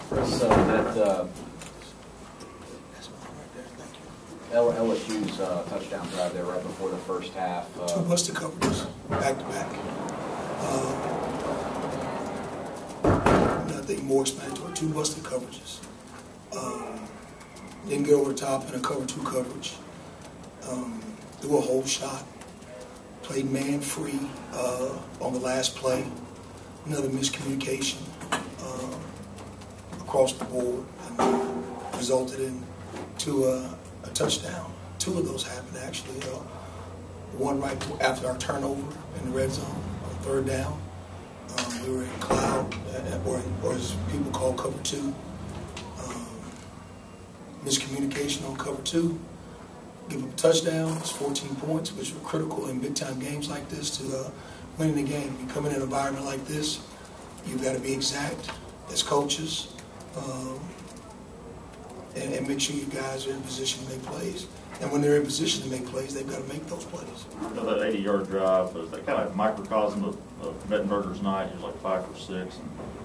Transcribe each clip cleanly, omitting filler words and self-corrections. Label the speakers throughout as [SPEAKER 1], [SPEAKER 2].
[SPEAKER 1] So that LSU's touchdown drive there right before the first half.
[SPEAKER 2] Two busted coverages, back to back. Nothing more explanatory. Two busted coverages. Didn't get over the top in a cover two coverage. Threw a whole shot. Played man free on the last play. Another miscommunication across the board and resulted in a touchdown. Two of those happened actually. One right after our turnover in the red zone on third down. We were in cloud, or as people call cover two. Miscommunication on cover two. Give up a touchdown. It's 14 points, which were critical in big-time games like this to winning the game. You come in an environment like this, you've got to be exact as coaches and make sure you guys are in position to make plays. And when they're in position to make plays, they've got to make those plays.
[SPEAKER 3] You know, that 80-yard drive was that kind of microcosm of Mettenberger's night. He was like 5 for 6, and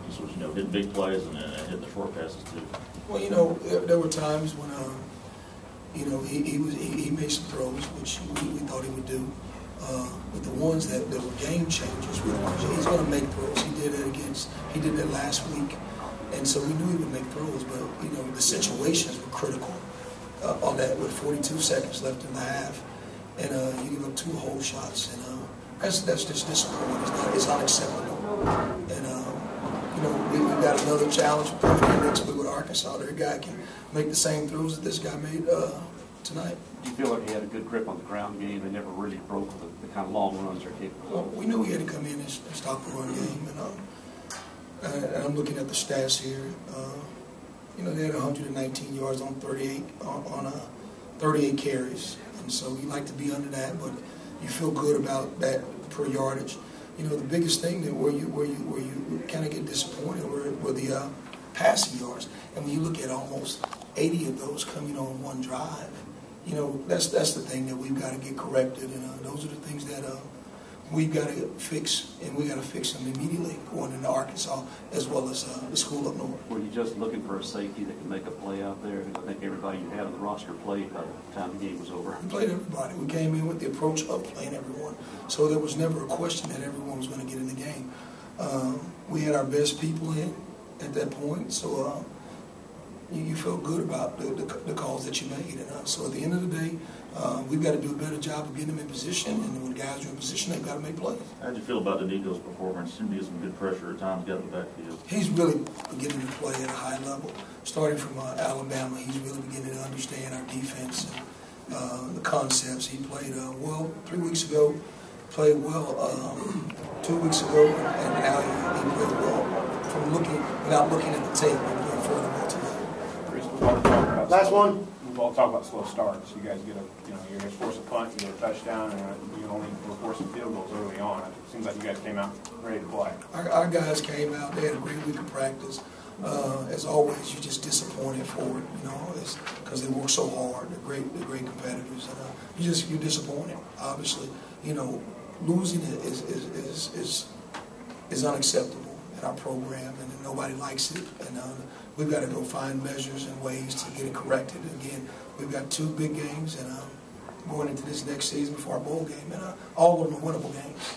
[SPEAKER 3] just was, hitting big plays and hitting the short passes too.
[SPEAKER 2] Well, there were times when he made some throws, which we thought he would do. But the ones that were game changers, he's going to make throws. He did that last week, and so we knew he would make throws. But the situations were critical on that with 42 seconds left in the half, and you give up two whole shots, and that's just disappointing. It's unacceptable. And we've got another challenge coming in next week with Arkansas. Their guy can make the same throws that this guy made tonight.
[SPEAKER 4] Do you feel like he had a good grip on the ground game and never really broke the kind of long runs they're capable of?
[SPEAKER 2] Well, we knew he had to come in and stop the run game, and I'm looking at the stats here. They had 119 yards on 38 carries, and so you like to be under that, but you feel good about that per yardage. The biggest thing that where you kind of get disappointed were the passing yards, and when you look at almost 80 of those coming on one drive, that's the thing that we've got to get corrected, and those are the things that we've got to fix, and we got to fix them immediately going into Arkansas as well as the school up north.
[SPEAKER 4] Were you just looking for a safety that can make a play out there? I think everybody you had on the roster played by the time the game was over.
[SPEAKER 2] We played everybody. We came in with the approach of playing everyone, so there was never a question that everyone was going to get in the game. We had our best people in at that point, so you feel good about the calls that you made. And so at the end of the day, we've got to do a better job of getting them in position, and when guys are in position, they've got to make plays.
[SPEAKER 3] How did you feel about Danigo's performance? Seemed to get some good pressure at times, got in the backfield.
[SPEAKER 2] He's really beginning to play at a high level. Starting from Alabama, he's really beginning to understand our defense and the concepts. He played well 3 weeks ago, played well 2 weeks ago, and now he played well without looking at the tape, and playing further well tonight.
[SPEAKER 5] Last one. We've all talked about slow starts. You guys get you're going to force a punt, you get a touchdown, and you only were forcing field goals early on. It seems like you guys came out ready to play. Our
[SPEAKER 2] guys came out. They had a great week of practice. As always, you're just disappointed for it, because they work so hard. They're great competitors, and you're disappointed. Obviously, losing is unacceptable in our program, and nobody likes it. And we've got to go find measures and ways to get it corrected. Again, we've got two big games, and going into this next season before our bowl game, and all of them are winnable games.